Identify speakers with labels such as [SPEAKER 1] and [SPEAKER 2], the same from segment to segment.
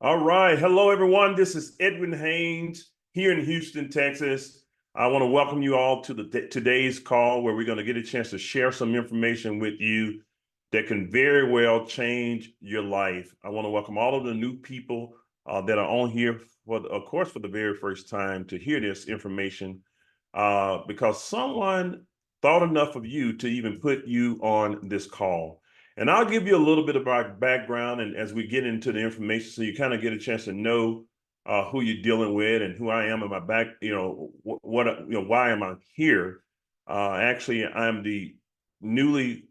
[SPEAKER 1] All right. Hello, everyone. This is Edwin Haynes here in Houston, Texas. I want to welcome you all to today's call where we're going to get a chance to share some information with you that can very well change your life. I want to welcome all of the new people that are on here of course, for the very first time to hear this information because someone thought enough of you to even put you on this call. And I'll give you a little bit of our background, and as we get into the information, so you kind of get a chance to know who you're dealing with and who I am and my back. Why am I here? Actually, I'm the newly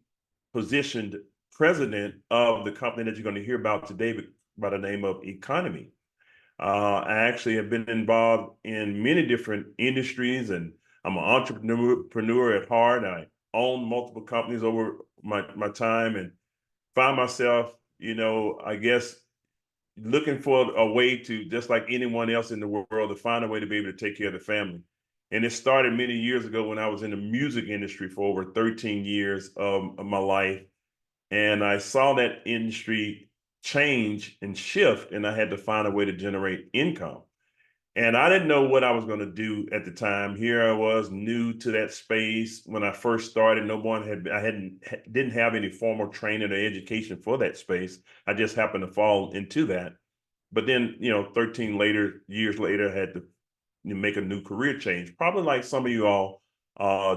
[SPEAKER 1] positioned president of the company that you're going to hear about today by the name of Eaconomy. I actually have been involved in many different industries, and I'm an entrepreneur at heart. I own multiple companies over my time, and find myself, I guess looking for a way to, just like anyone else in the world, to find a way to be able to take care of the family. And it started many years ago when I was in the music industry for over 13 years of my life. And I saw that industry change and shift, and I had to find a way to generate income. And I didn't know what I was going to do at the time. Here I was, new to that space. When I first started, no one had, I hadn't, didn't have any formal training or education for that space. I just happened to fall into that. But then, 13 years later, I had to make a new career change, probably like some of you all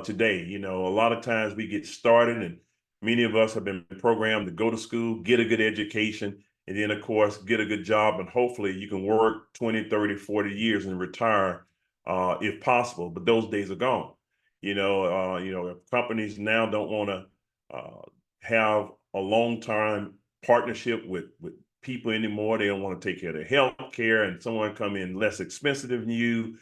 [SPEAKER 1] today. A lot of times we get started, and many of us have been programmed to go to school, get a good education, and then, of course, get a good job. And hopefully you can work 20, 30, 40 years and retire if possible. But those days are gone. Companies now don't want to have a long time partnership with people anymore. They don't want to take care of their health care, and someone come in less expensive than you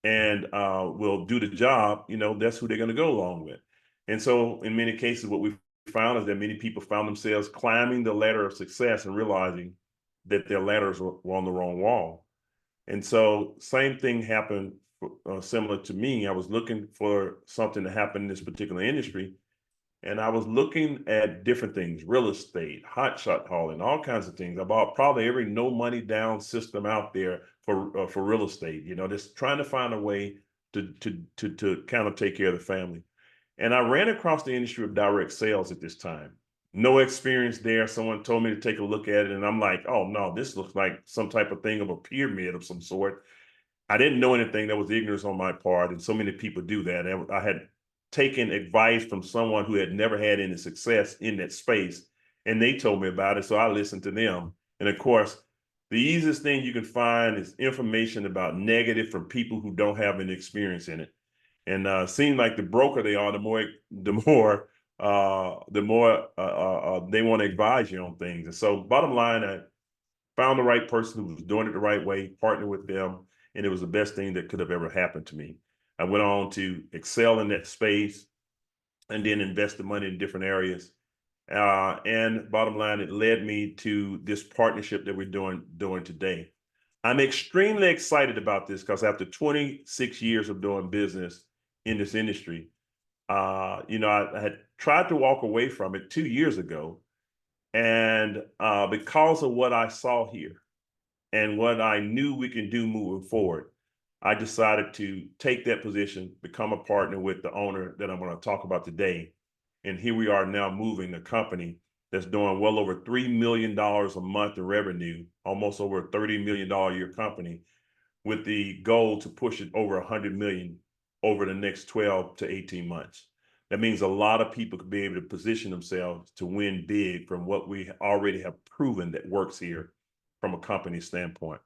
[SPEAKER 1] and will do the job, that's who they're going to go along with. And so in many cases, what we found is that many people found themselves climbing the ladder of success and realizing that their ladders were on the wrong wall. And so same thing happened similar to me. I was looking for something to happen in this particular industry, and I was looking at different things, real estate, hot shot hauling, all kinds of things. I bought probably every no money down system out there for real estate, just trying to find a way to kind of take care of the family. And I ran across the industry of direct sales at this time. No experience there. Someone told me to take a look at it, and I'm like, oh no, this looks like some type of thing of a pyramid of some sort. I didn't know anything. That was ignorance on my part, and so many people do that. And I had taken advice from someone who had never had any success in that space, and they told me about it, so I listened to them. And of course, the easiest thing you can find is information about negative from people who don't have any experience in it. And seems like the broker they are, the more they want to advise you on things. And so, bottom line, I found the right person who was doing it the right way, partnered with them, and it was the best thing that could have ever happened to me. I went on to excel in that space and then invest the money in different areas. And bottom line, it led me to this partnership that we're doing today. I'm extremely excited about this because after 26 years of doing business in this industry, I had tried to walk away from it 2 years ago, and because of what I saw here and what I knew we can do moving forward, I decided to take that position, become a partner with the owner that I'm going to talk about today. And here we are now moving the company that's doing well over $3 million a month in revenue, almost over a $30 million a year company, with the goal to push it over 100 million over the next 12 to 18 months. That means a lot of people could be able to position themselves to win big from what we already have proven that works here from a company standpoint.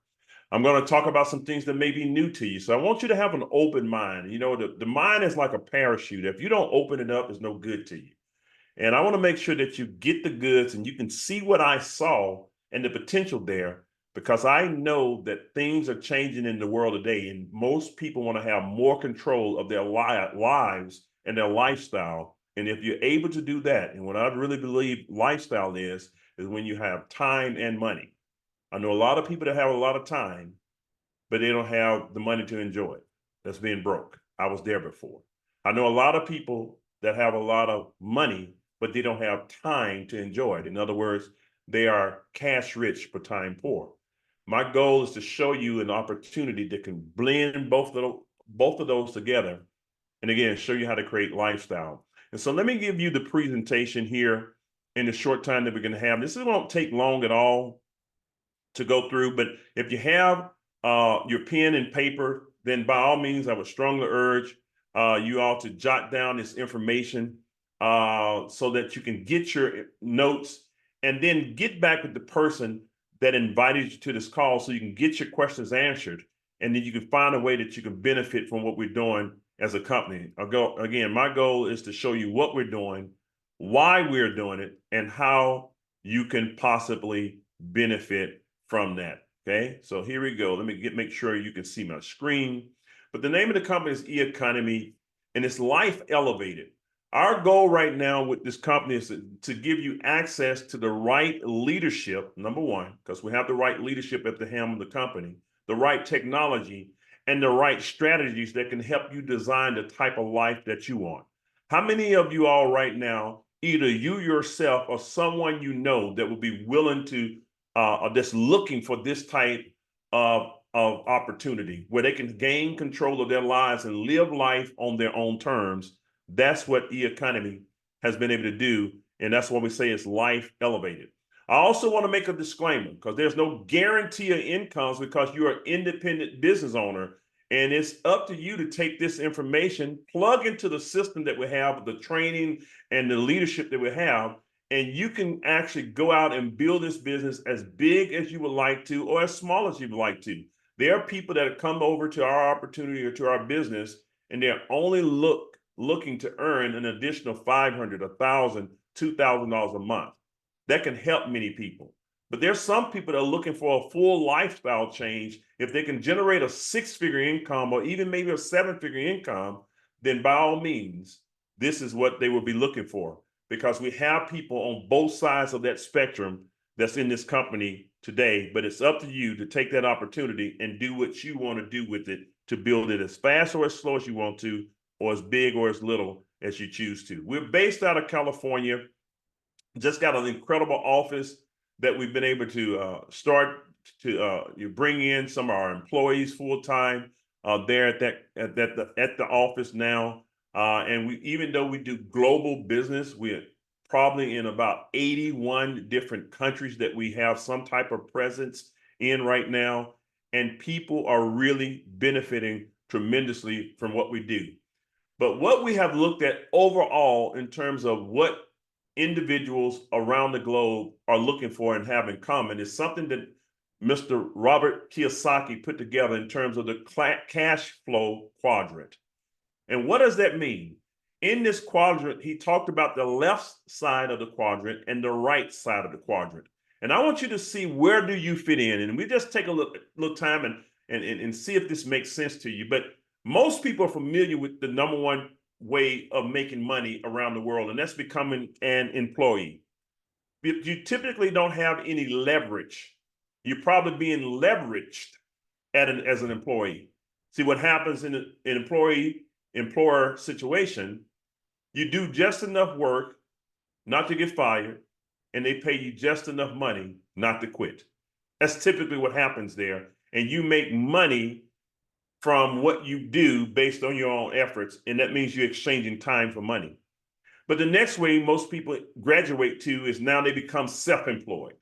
[SPEAKER 1] I'm going to talk about some things that may be new to you. So I want you to have an open mind. The mind is like a parachute. If you don't open it up, it's no good to you. And I want to make sure that you get the goods and you can see what I saw and the potential there, because I know that things are changing in the world today. And most people want to have more control of their lives and their lifestyle. And if you're able to do that, and what I really believe lifestyle is when you have time and money. I know a lot of people that have a lot of time, but they don't have the money to enjoy it. That's being broke. I was there before. I know a lot of people that have a lot of money, but they don't have time to enjoy it. In other words, they are cash rich but time poor. My goal is to show you an opportunity that can blend both of those together. And again, show you how to create lifestyle. And so let me give you the presentation here in the short time that we're going to have. This won't take long at all to go through, but if you have your pen and paper, then by all means, I would strongly urge you all to jot down this information so that you can get your notes and then get back with the person that invited you to this call so you can get your questions answered. And then you can find a way that you can benefit from what we're doing as a company. Again, my goal is to show you what we're doing, why we're doing it, and how you can possibly benefit from that. Okay, so here we go. Let me make sure you can see my screen. But the name of the company is Eaconomy, and it's Life Elevated. Our goal right now with this company is to give you access to the right leadership, number one, because we have the right leadership at the helm of the company, the right technology, and the right strategies that can help you design the type of life that you want. How many of you all right now, either you yourself or someone you know that would be willing to that's looking for this type of opportunity where they can gain control of their lives and live life on their own terms? That's what Eaconomy has been able to do. And that's why we say it's life elevated. I also want to make a disclaimer because there's no guarantee of incomes because you're an independent business owner. And it's up to you to take this information, plug into the system that we have, the training and the leadership that we have, and you can actually go out and build this business as big as you would like to or as small as you would like to. There are people that have come over to our opportunity or to our business, and they're only looking to earn an additional $500, $1,000, $2,000 a month. That can help many people. But there's some people that are looking for a full lifestyle change. If they can generate a six-figure income or even maybe a seven-figure income, then by all means, this is what they will be looking for, because we have people on both sides of that spectrum that's in this company today. But it's up to you to take that opportunity and do what you want to do with it to build it as fast or as slow as you want to, or as big or as little as you choose to. We're based out of California. Just got an incredible office that we've been able to start to you bring in some of our employees full time there at the office now. And we, even though we do global business, we're probably in about 81 different countries that we have some type of presence in right now. And people are really benefiting tremendously from what we do. But what we have looked at overall in terms of what individuals around the globe are looking for and have in common is something that Mr. Robert Kiyosaki put together in terms of the cash flow quadrant. And what does that mean? In this quadrant, he talked about the left side of the quadrant and the right side of the quadrant. And I want you to see, where do you fit in? And we just take a little time and see if this makes sense to you. But most people are familiar with the number one way of making money around the world, and that's becoming an employee. You typically don't have any leverage. You're probably being leveraged as an employee. See what happens in an employer situation, you do just enough work not to get fired, and they pay you just enough money not to quit. That's typically what happens there. And you make money from what you do based on your own efforts, and that means you're exchanging time for money. But the next way most people graduate to is now they become self-employed.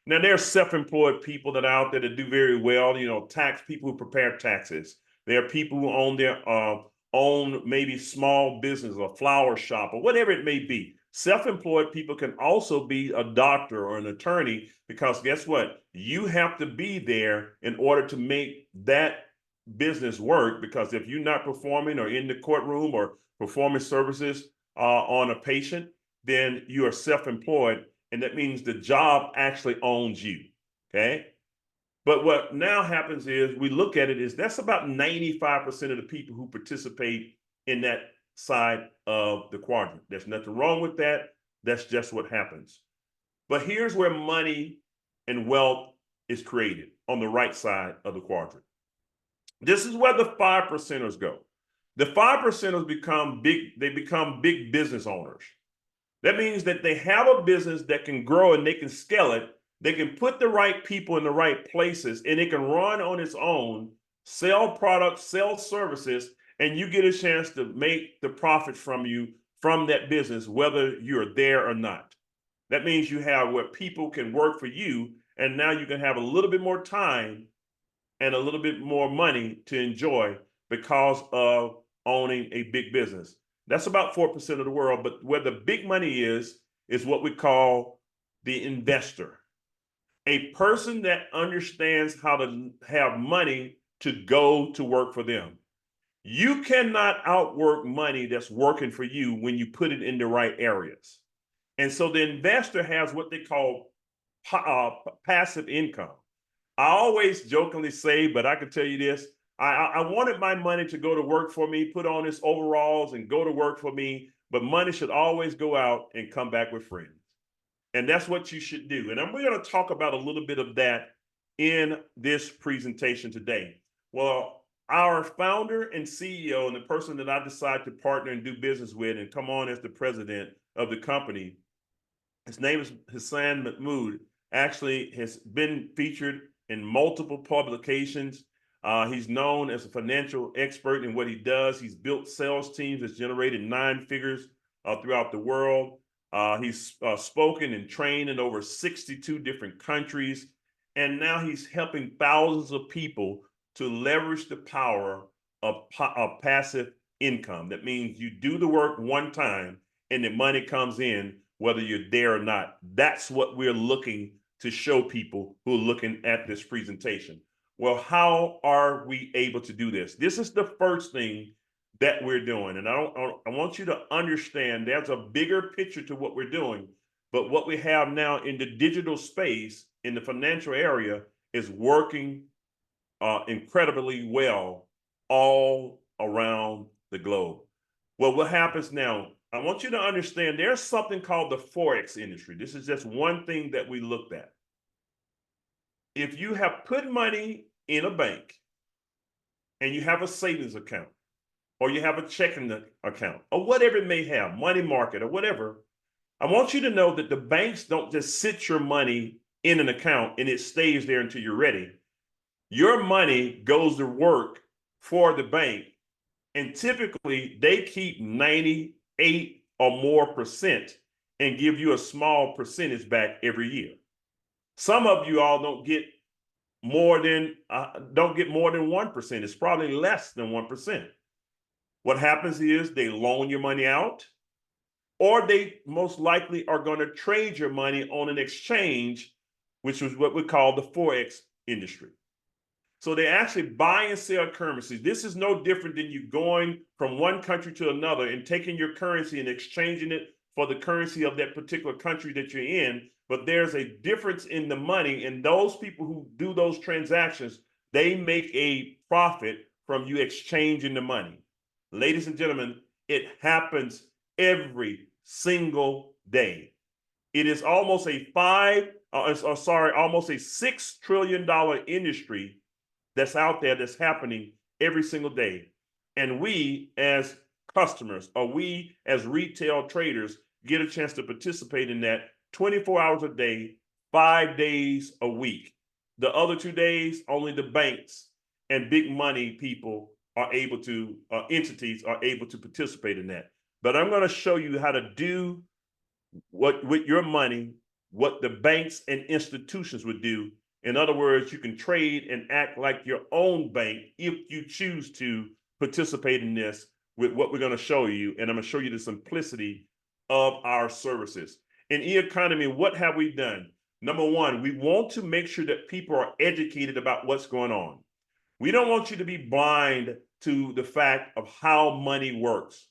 [SPEAKER 1] Now, there are self-employed people that are out there that do very well, tax people who prepare taxes. There are people who own their own maybe small business or flower shop or whatever it may be. Self-employed people can also be a doctor or an attorney, because guess what? You have to be there in order to make that business work, because if you're not performing or in the courtroom or performing services on a patient, then you are self-employed, and that means the job actually owns you. Okay. But what now happens is we look at it is that's about 95% of the people who participate in that side of the quadrant. There's nothing wrong with that. That's just what happens. But here's where money and wealth is created, on the right side of the quadrant. This is where the 5%ers go. The 5%ers become big business owners. That means that they have a business that can grow and they can scale it, They can put the right people in the right places, and it can run on its own, sell products, sell services, and you get a chance to make the profit from that business, whether you're there or not. That means you have where people can work for you, and now you can have a little bit more time and a little bit more money to enjoy because of owning a big business. That's about 4% of the world, but where the big money is what we call the investor, a person that understands how to have money to go to work for them. You cannot outwork money that's working for you when you put it in the right areas. And so the investor has what they call passive income. I always jokingly say, but I can tell you this, I wanted my money to go to work for me, put on its overalls and go to work for me, but money should always go out and come back with friends. And that's what you should do. And we're going to talk about a little bit of that in this presentation today. Well, our founder and CEO and the person that I decided to partner and do business with and come on as the president of the company, his name is Hassan Mahmoud, actually has been featured in multiple publications. He's known as a financial expert in what he does. He's built sales teams that's generated 9 figures throughout the world. He's spoken and trained in over 62 different countries. And now he's helping thousands of people to leverage the power of passive income. That means you do the work one time and the money comes in, whether you're there or not. That's what we're looking to show people who are looking at this presentation. Well, how are we able to do this? This is the first thing that we're doing. And I want you to understand there's a bigger picture to what we're doing. But what we have now in the digital space, in the financial area, is working incredibly well all around the globe. Well, what happens now? I want you to understand there's something called the Forex industry. This is just one thing that we looked at. If you have put money in a bank and you have a savings account, or you have a checking account, or whatever it may have, money market or whatever, I want you to know that the banks don't just sit your money in an account and it stays there until you're ready. Your money goes to work for the bank, and typically they keep 98 or more percent and give you a small percentage back every year. Some of you all don't get more than 1%. It's probably less than 1%. What happens is they loan your money out, or they most likely are going to trade your money on an exchange, which is what we call the Forex industry. So they actually buy and sell currencies. This is no different than you going from one country to another and taking your currency and exchanging it for the currency of that particular country that you're in. But there's a difference in the money, and those people who do those transactions, they make a profit from you exchanging the money. Ladies and gentlemen, it happens every single day. It is almost almost a $6 trillion industry that's out there that's happening every single day. And we as customers, or we as retail traders, get a chance to participate in that 24 hours a day, 5 days a week. The other 2 days, only the banks and big money people are able to, entities are able to participate in that. But I'm going to show you how to do what with your money, what the banks and institutions would do. In other words, you can trade and act like your own bank if you choose to participate in this with what we're going to show you. And I'm going to show you the simplicity of our services. In Eaconomy, what have we done? Number one, we want to make sure that people are educated about what's going on. We don't want you to be blind to the fact of how money works.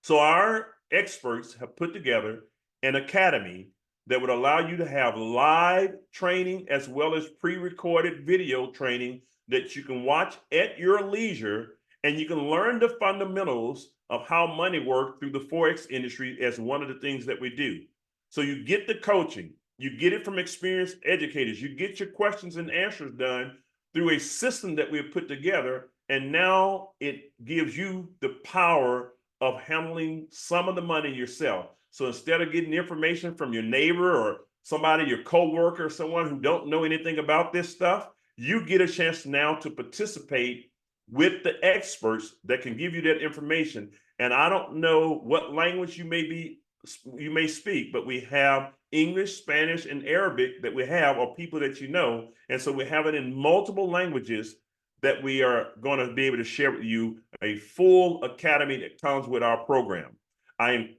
[SPEAKER 1] So our experts have put together an academy that would allow you to have live training as well as pre-recorded video training that you can watch at your leisure, and you can learn the fundamentals of how money works through the Forex industry as one of the things that we do. So you get the coaching, you get it from experienced educators, you get your questions and answers done through a system that we've put together, and now it gives you the power of handling some of the money yourself. So instead of getting information from your neighbor or somebody, your coworker, someone who don't know anything about this stuff, you get a chance now to participate with the experts that can give you that information. And I don't know what language you may speak, but we have English, Spanish, and Arabic that we have, or people that you know. And so we have it in multiple languages that we are going to be able to share with you, a full academy that comes with our program. I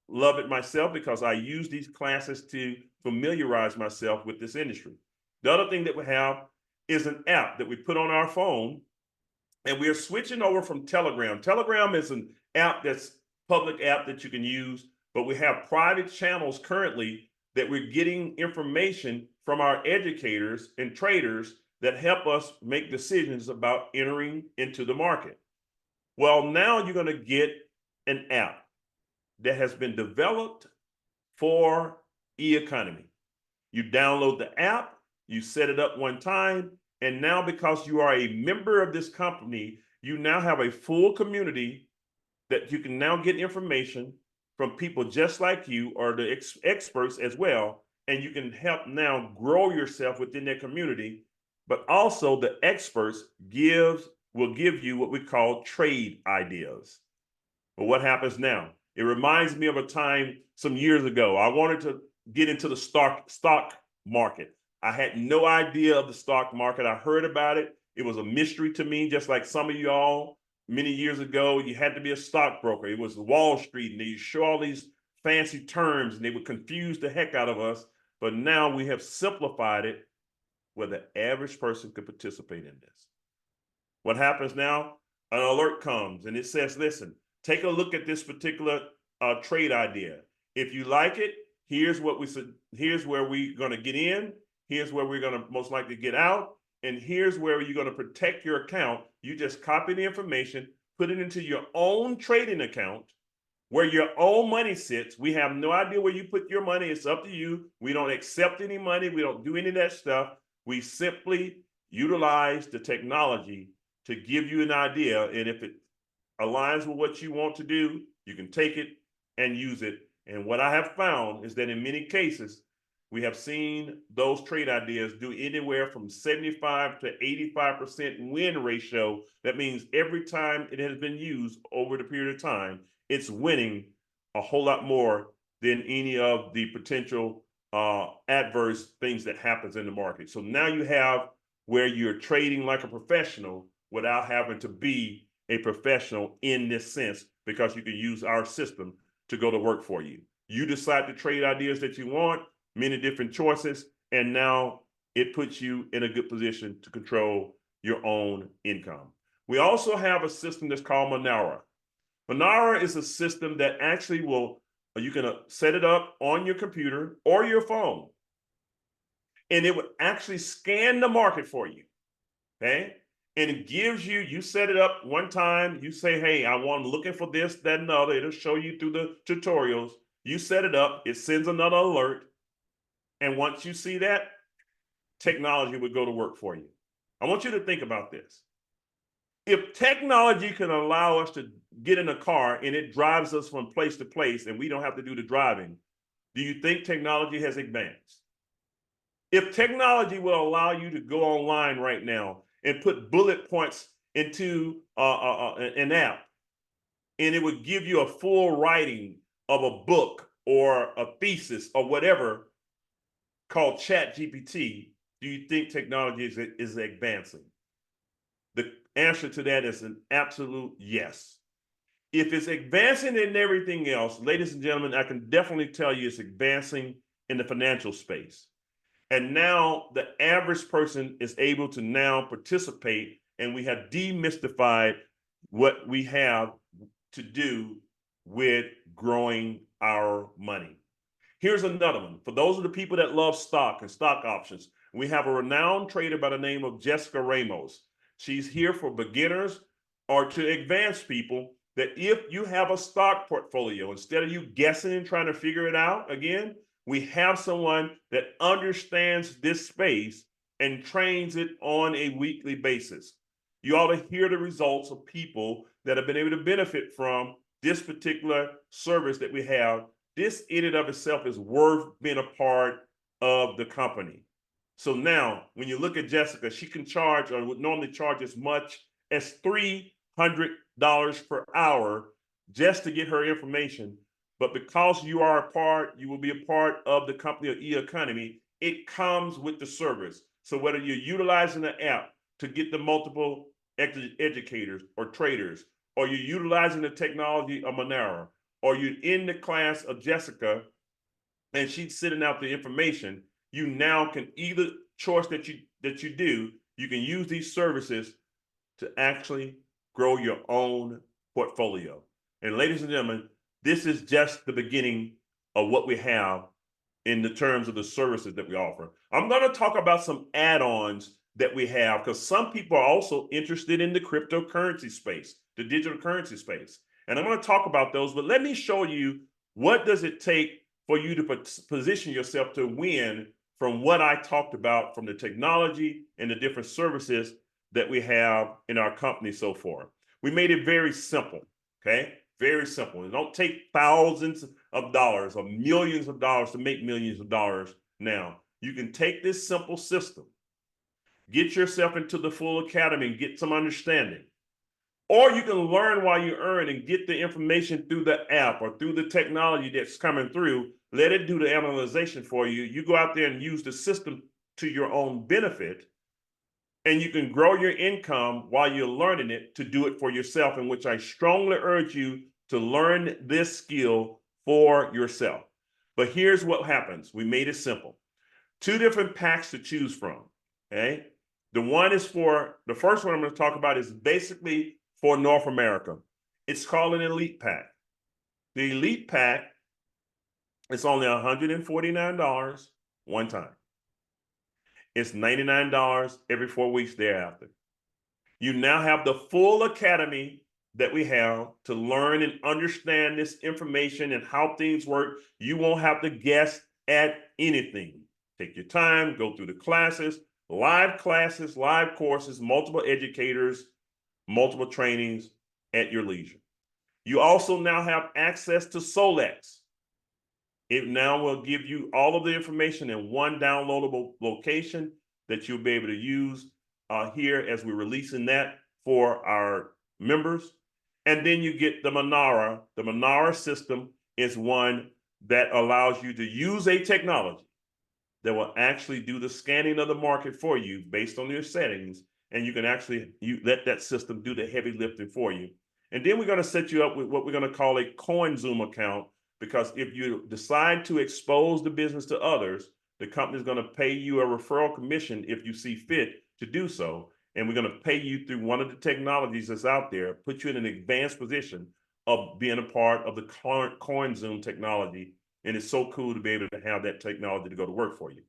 [SPEAKER 1] love it myself because I use these classes to familiarize myself with this industry. The other thing that we have is an app that we put on our phone, and we are switching over from Telegram. Telegram is an app that's public app that you can use, but we have private channels currently that we're getting information from our educators and traders that help us make decisions about entering into the market. Well, now you're going to get an app that has been developed for Eaconomy. You download the app, you set it up one time, and now because you are a member of this company, you now have a full community that you can now get information from people just like you, or the experts as well, and you can help now grow yourself within that community. But also the experts will give you what we call trade ideas. But what happens now? It reminds me of a time some years ago. I wanted to get into the stock market. I had no idea of the stock market. I heard about it. It was a mystery to me, just like some of y'all many years ago. You had to be a stockbroker. It was Wall Street, and they show all these fancy terms, and they would confuse the heck out of us. But now we have simplified it where the average person could participate in this. What happens now? An alert comes, and it says, listen, take a look at this particular trade idea. If you like it, here's what we said. Here's where we're going to get in. Here's where we're going to most likely get out. And here's where you're going to protect your account. You just copy the information, put it into your own trading account where your own money sits. We have no idea where you put your money. It's up to you. We don't accept any money. We don't do any of that stuff. We simply utilize the technology to give you an idea. And if it aligns with what you want to do, you can take it and use it. And what I have found is that in many cases, we have seen those trade ideas do anywhere from 75 to 85% win ratio. That means every time it has been used over the period of time, it's winning a whole lot more than any of the potential adverse things that happens in the market. So now you have where you're trading like a professional without having to be a professional in this sense, because you can use our system to go to work for you. You decide the trade ideas that you want, many different choices, and now it puts you in a good position to control your own income. We also have a system that's called Monara. Monara is a system that actually you can set it up on your computer or your phone, and it would actually scan the market for you, okay? And it gives you set it up one time, you say, hey, looking for this, that, and the other. It'll show you through the tutorials. You set it up, it sends another alert. And once you see that, technology would go to work for you. I want you to think about this. If technology can allow us to get in a car and it drives us from place to place and we don't have to do the driving, do you think technology has advanced? If technology will allow you to go online right now and put bullet points into an app, and it would give you a full writing of a book or a thesis or whatever called ChatGPT, do you think technology is advancing? The answer to that is an absolute yes. If it's advancing in everything else, ladies and gentlemen, I can definitely tell you it's advancing in the financial space. And now the average person is able to now participate, and we have demystified what we have to do with growing our money. Here's another one. For those of the people that love stock and stock options, we have a renowned trader by the name of Jessica Ramos. She's here for beginners or to advanced people, that if you have a stock portfolio, instead of you guessing and trying to figure it out again, we have someone that understands this space and trains it on a weekly basis. You ought to hear the results of people that have been able to benefit from this particular service that we have. This in and of itself is worth being a part of the company. So now, when you look at Jessica, she can charge, or would normally charge, as much as $300 per hour just to get her information. But because you are a part, you will be a part of the company of Eaconomy, it comes with the service. So whether you're utilizing the app to get the multiple educators or traders, or you're utilizing the technology of Monero, or you're in the class of Jessica and she's sending out the information, you now can, either choice that you do, you can use these services to actually grow your own portfolio. And ladies and gentlemen, this is just the beginning of what we have in the terms of the services that we offer. I'm going to talk about some add-ons that we have, because some people are also interested in the cryptocurrency space, the digital currency space. And I'm going to talk about those, but let me show you what does it take for you to position yourself to win from what I talked about, from the technology and the different services that we have in our company so far. We made it very simple, okay? Very simple. It don't take thousands of dollars or millions of dollars to make millions of dollars now. You can take this simple system, get yourself into the full academy and get some understanding. Or you can learn while you earn and get the information through the app or through the technology that's coming through. Let it do the analyzation for you. You go out there and use the system to your own benefit, and you can grow your income while you're learning it to do it for yourself, in which I strongly urge you to learn this skill for yourself. But here's what happens. We made it simple. 2 different packs to choose from, okay? The first one I'm going to talk about is basically for North America. It's called an Elite Pack. The Elite Pack is only $149 one time. It's $99 every 4 weeks thereafter. You now have the full academy that we have to learn and understand this information and how things work. You won't have to guess at anything. Take your time, go through the classes, live courses, multiple educators, multiple trainings at your leisure. You also now have access to Solex. It now will give you all of the information in one downloadable location that you'll be able to use here as we're releasing that for our members. And then you get the Monero. The Monero system is one that allows you to use a technology that will actually do the scanning of the market for you based on your settings. And you can actually let that system do the heavy lifting for you. And then we're going to set you up with what we're going to call a CoinZoom account, because if you decide to expose the business to others, the company is going to pay you a referral commission if you see fit to do so. And we're going to pay you through one of the technologies that's out there, put you in an advanced position of being a part of the current CoinZoom technology. And it's so cool to be able to have that technology to go to work for you.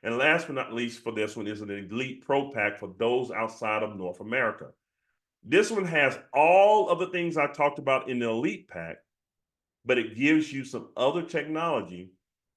[SPEAKER 1] And last but not least for this one is an Elite Pro Pack for those outside of North America. This one has all of the things I talked about in the Elite Pack, but it gives you some other technology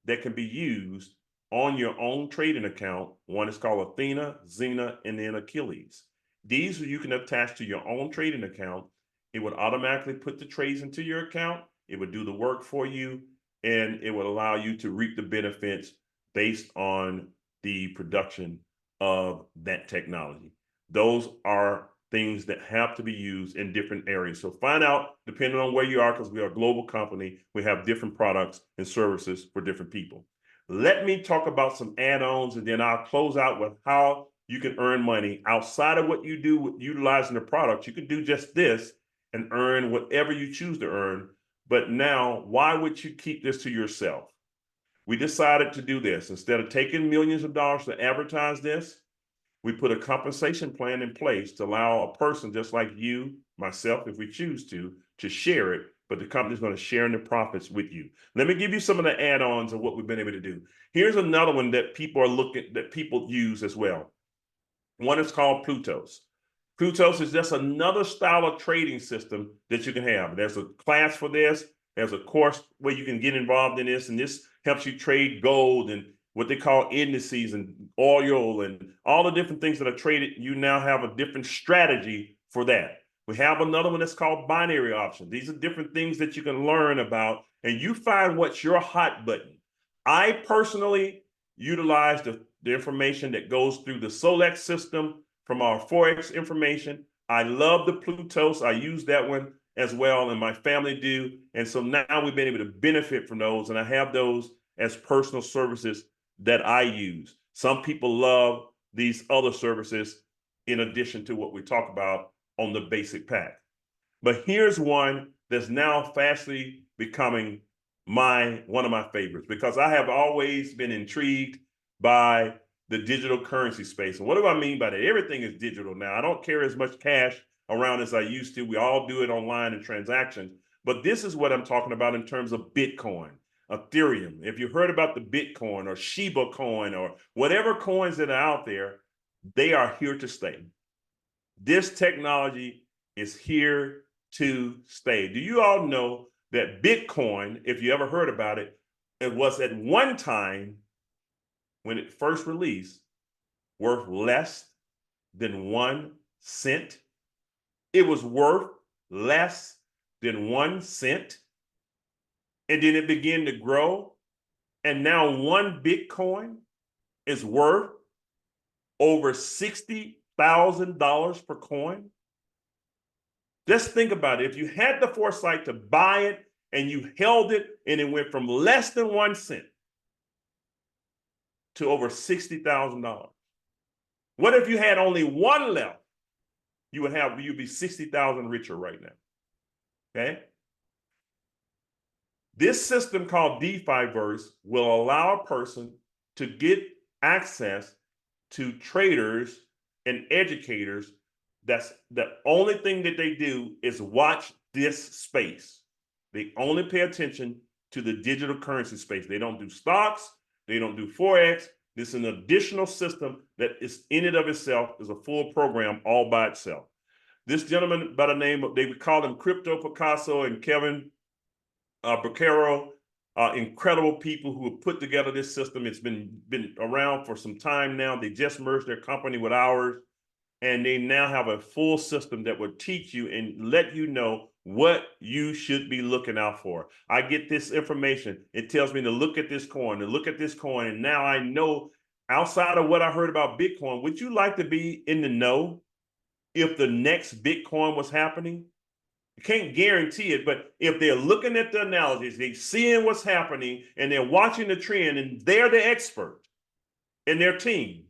[SPEAKER 1] that can be used on your own trading account. One is called Athena, Xena, and then Achilles. These you can attach to your own trading account. It would automatically put the trades into your account. It would do the work for you, and it would allow you to reap the benefits based on the production of that technology. Those are things that have to be used in different areas. So find out, depending on where you are, because we are a global company, we have different products and services for different people. Let me talk about some add-ons, and then I'll close out with how you can earn money outside of what you do with utilizing the product. You can do just this and earn whatever you choose to earn. But now, why would you keep this to yourself? We decided to do this. Instead of taking millions of dollars to advertise this, we put a compensation plan in place to allow a person just like you, myself, if we choose to share it, but the company's going to share in the profits with you. Let me give you some of the add-ons of what we've been able to do. Here's another one that people use as well. One is called Plutos. Plutos is just another style of trading system that you can have. There's a class for this. There's a course where you can get involved in this, and this helps you trade gold and what they call indices and oil and all the different things that are traded. You now have a different strategy for that. We have another one that's called binary options. These are different things that you can learn about, and you find what's your hot button. I personally utilize the information that goes through the Solex system from our Forex information. I love the Plutos. I use that one as well, and my family do. And so now we've been able to benefit from those, and I have those as personal services that I use. Some people love these other services in addition to what we talk about on the basic pack. But here's one that's now fastly becoming one of my favorites, because I have always been intrigued by the digital currency space. And what do I mean by that? Everything is digital now. I don't carry as much cash around as I used to. We all do it online in transactions. But this is what I'm talking about in terms of Bitcoin, Ethereum. If you heard about the Bitcoin or Shiba coin or whatever coins that are out there, they are here to stay. This technology is here to stay. Do you all know that Bitcoin, if you ever heard about it, it was at one time when it first released worth less than 1 cent? It was worth less than 1 cent. And then it began to grow. And now one Bitcoin is worth over $60,000 per coin. Just think about it. If you had the foresight to buy it and you held it and it went from less than 1 cent to over $60,000. What if you had only one left? You'd be 60,000 richer right now. Okay? This system called DeFiverse will allow a person to get access to traders and educators. That's the only thing that they do is watch this space. They only pay attention to the digital currency space. They don't do stocks. They don't do Forex. This is an additional system that is in and of itself is a full program all by itself. This gentleman by the name of, they would call him Crypto Picasso and Kevin Beccaro, incredible people who have put together this system. It's been around for some time now. They just merged their company with ours, and they now have a full system that will teach you and let you know what you should be looking out for. I get this information. It tells me to look at this coin, and now I know, outside of what I heard about Bitcoin, would you like to be in the know if the next Bitcoin was happening? You can't guarantee it, but if they're looking at the analogies, they're seeing what's happening, and they're watching the trend, and they're the expert in their team,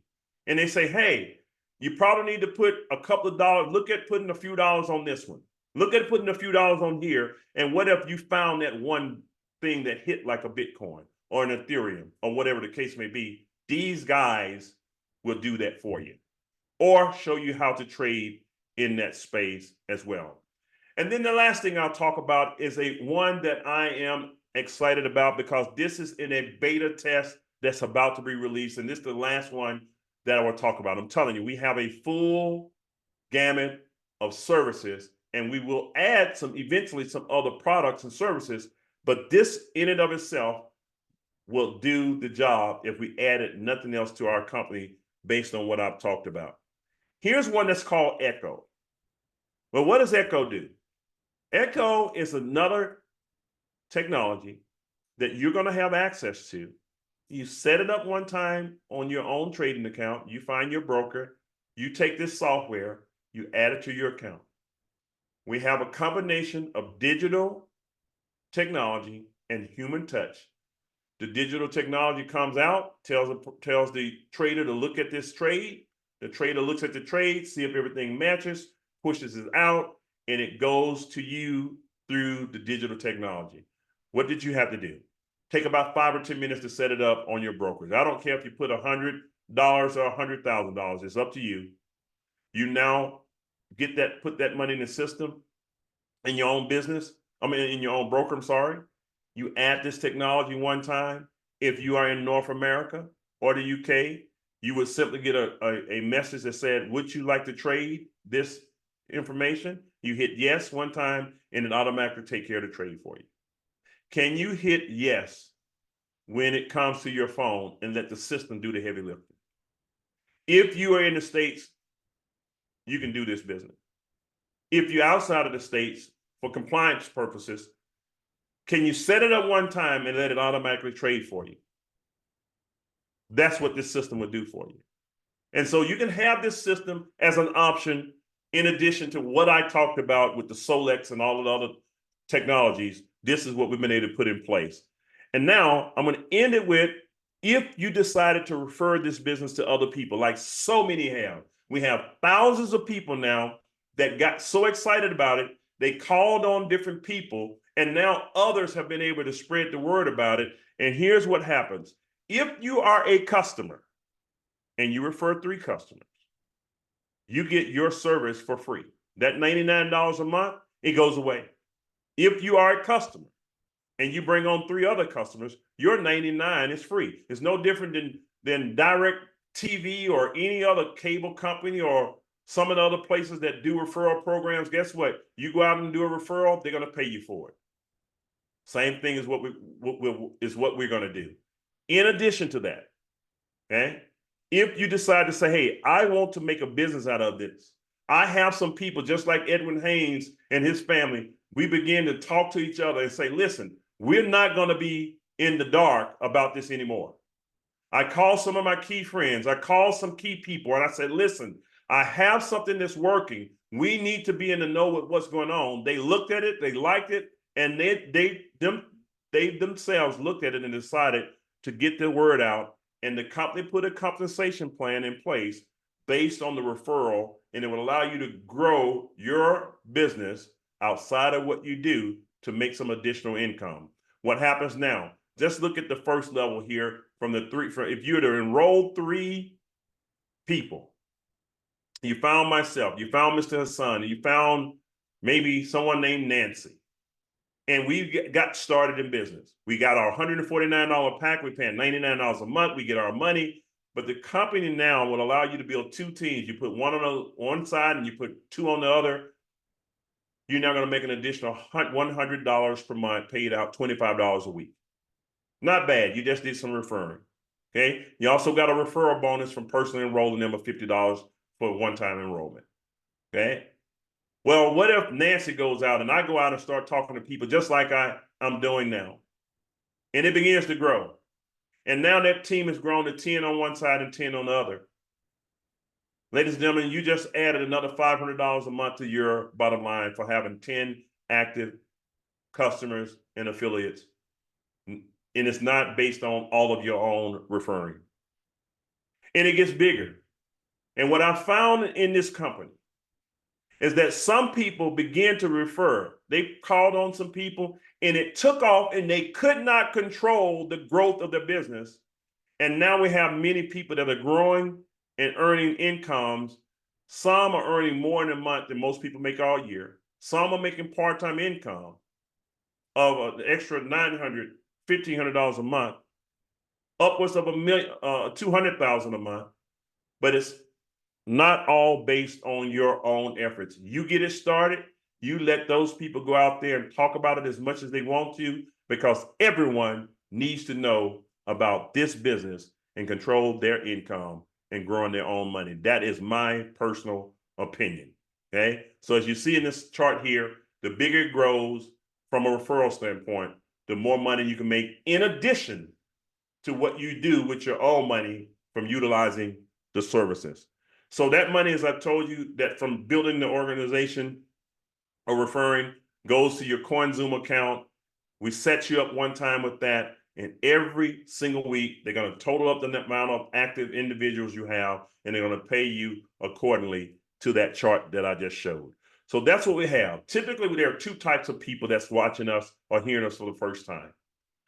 [SPEAKER 1] and they say, hey, you probably need to put a couple of dollars, look at putting a few dollars on this one. Look at putting a few dollars on here, and what if you found that one thing that hit like a Bitcoin or an Ethereum or whatever the case may be? These guys will do that for you or show you how to trade in that space as well. And then the last thing I'll talk about is one that I am excited about, because this is in a beta test that's about to be released. And this is the last one that I will talk about. I'm telling you, we have a full gamut of services, and we will add eventually some other products and services, but this in and of itself will do the job if we added nothing else to our company based on what I've talked about. Here's one that's called Echo. Well, what does Echo do? Echo is another technology that you're going to have access to. You set it up one time on your own trading account. You find your broker. You take this software. You add it to your account. We have a combination of digital technology and human touch. The digital technology comes out, tells the trader to look at this trade. The trader looks at the trade, see if everything matches, pushes it out, and it goes to you through the digital technology. What did you have to do? Take about 5 or 10 minutes to set it up on your brokerage. I don't care if you put $100 or $100,000. It's up to you. You now put that money in the system in your own business. In your own broker, I'm sorry. You add this technology one time. If you are in North America or the UK, you would simply get a message that said, would you like to trade this information? You hit yes one time, and it automatically take care of the trade for you. Can you hit yes when it comes to your phone and let the system do the heavy lifting? If you are in the States, you can do this business. If you're outside of the States, for compliance purposes, can you set it up one time and let it automatically trade for you? That's what this system would do for you. And so you can have this system as an option in addition to what I talked about with the Solex and all of the other technologies. This is what we've been able to put in place. And now I'm going to end it with, if you decided to refer this business to other people, like so many have, we have thousands of people now that got so excited about it, they called on different people, and now others have been able to spread the word about it. And here's what happens. If you are a customer and you refer 3 customers, you get your service for free. That $99 a month, it goes away. If you are a customer and you bring on 3 other customers, your $99 is free. It's no different than Direct TV or any other cable company or some of the other places that do referral programs. Guess what? You go out and do a referral, they're going to pay you for it. Same thing is what we're going to do. In addition to that, okay, if you decide to say, hey, I want to make a business out of this, I have some people just like Edwin Haynes and his family, we begin to talk to each other and say, listen, we're not going to be in the dark about this anymore. I call some of my key friends, I call some key people, and I said, listen, I have something that's working. We need to be in the know with what's going on. They looked at it, they liked it, and they themselves looked at it and decided to get the word out. And the company put a compensation plan in place based on the referral, and it would allow you to grow your business outside of what you do to make some additional income. What happens now? Just look at the first level here from the 3. If you were to enroll 3 people, you found myself, you found Mr. Hassan, you found maybe someone named Nancy, and we got started in business. We got our $149 pack. We're paying $99 a month. We get our money. But the company now will allow you to build 2 teams. You put one on one side and you put 2 on the other. You're now going to make an additional $100 per month, paid out $25 a week. Not bad. You just did some referring. Okay. You also got a referral bonus from personally enrolling them of $50 for a one-time enrollment. Okay. Well, what if Nancy goes out and I go out and start talking to people just like I'm doing now, and it begins to grow. And now that team has grown to 10 on one side and 10 on the other. Ladies and gentlemen, you just added another $500 a month to your bottom line for having 10 active customers and affiliates. And it's not based on all of your own referring. And it gets bigger. And what I found in this company is that some people begin to refer. They called on some people and it took off, and they could not control the growth of their business. And now we have many people that are growing and earning incomes. Some are earning more in a month than most people make all year. Some are making part-time income of an extra $900, $1,500 a month, upwards of $200,000 a month. But it's not all based on your own efforts. You get it started, you let those people go out there and talk about it as much as they want to, because everyone needs to know about this business and control their income and growing their own money. That is my personal opinion. Okay. So as you see in this chart here, the bigger it grows from a referral standpoint, the more money you can make in addition to what you do with your own money from utilizing the services. So that money, as I told you, that from building the organization or referring goes to your CoinZoom account. We set you up one time with that, and every single week they're going to total up the amount of active individuals you have, and they're going to pay you accordingly to that chart that I just showed. So that's what we have. Typically, there are 2 types of people that's watching us or hearing us for the first time.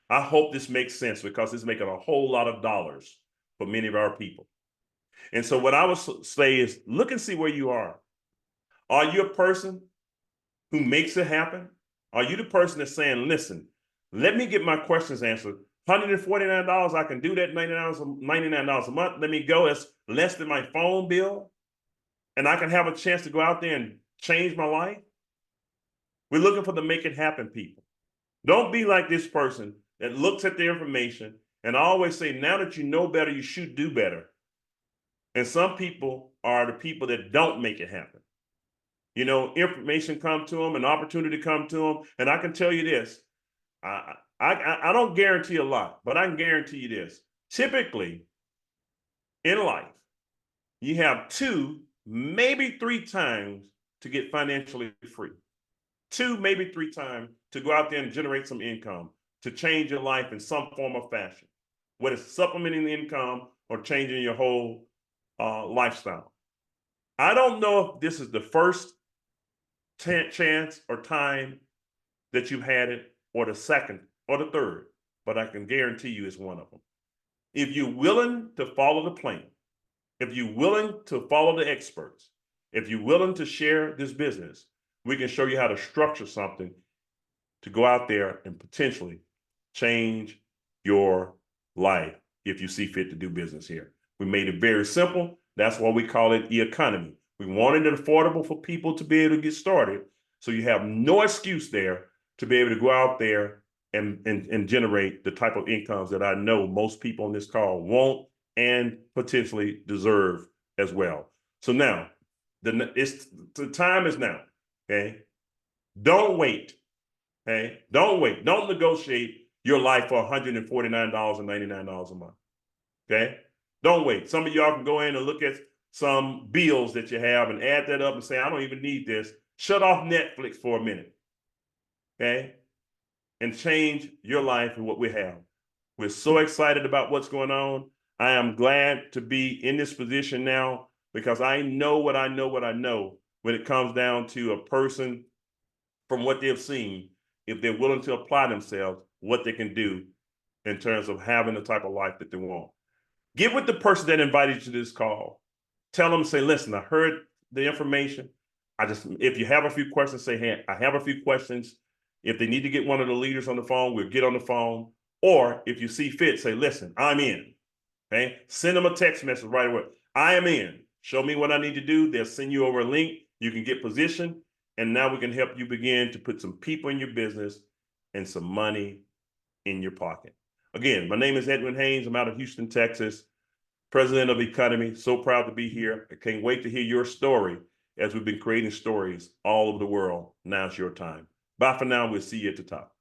[SPEAKER 1] I hope this makes sense, because it's making a whole lot of dollars for many of our people. And so what I would say is, look and see where you are. Are you a person who makes it happen? Are you the person that's saying, listen, let me get my questions answered. $149, I can do that, $99 a month. Let me go. It's less than my phone bill, and I can have a chance to go out there and change my life. We're looking for the make it happen people. Don't be like this person that looks at the information and I always say, now that you know better, you should do better. And some people are the people that don't make it happen. You know, information come to them, an opportunity come to them. And I can tell you this, I don't guarantee a lot, but I can guarantee you this. Typically, in life, you have 2, maybe 3 times to get financially free. 2, maybe 3 times to go out there and generate some income, to change your life in some form or fashion, whether it's supplementing the income or changing your whole lifestyle. I don't know if this is the first chance or time that you've had it, or the second or the third, but I can guarantee you it's one of them. If you're willing to follow the plan, if you're willing to follow the experts, if you're willing to share this business, we can show you how to structure something to go out there and potentially change your life if you see fit to do business here. We made it very simple. That's why we call it Eaconomy. We wanted it affordable for people to be able to get started, so you have no excuse there to be able to go out there and generate the type of incomes that I know most people on this call want and potentially deserve as well. So now, the time is now, okay? Don't wait, okay? Don't wait. Don't negotiate your life for $149.99 a month, okay? Don't wait. Some of y'all can go in and look at some bills that you have and add that up and say, I don't even need this. Shut off Netflix for a minute, okay? And change your life and what we have. We're so excited about what's going on. I am glad to be in this position now, because I know what I know when it comes down to a person, from what they've seen, if they're willing to apply themselves, what they can do in terms of having the type of life that they want. Get with the person that invited you to this call. Tell them, say, listen, I heard the information. If you have a few questions, say, hey, I have a few questions. If they need to get one of the leaders on the phone, we'll get on the phone. Or if you see fit, say, listen, I'm in. Okay? Send them a text message right away. I am in. Show me what I need to do. They'll send you over a link. You can get positioned. And now we can help you begin to put some people in your business and some money in your pocket. Again, my name is Edwin Haynes. I'm out of Houston, Texas, president of Eaconomy. So proud to be here. I can't wait to hear your story, as we've been creating stories all over the world. Now's your time. Bye for now. We'll see you at the top.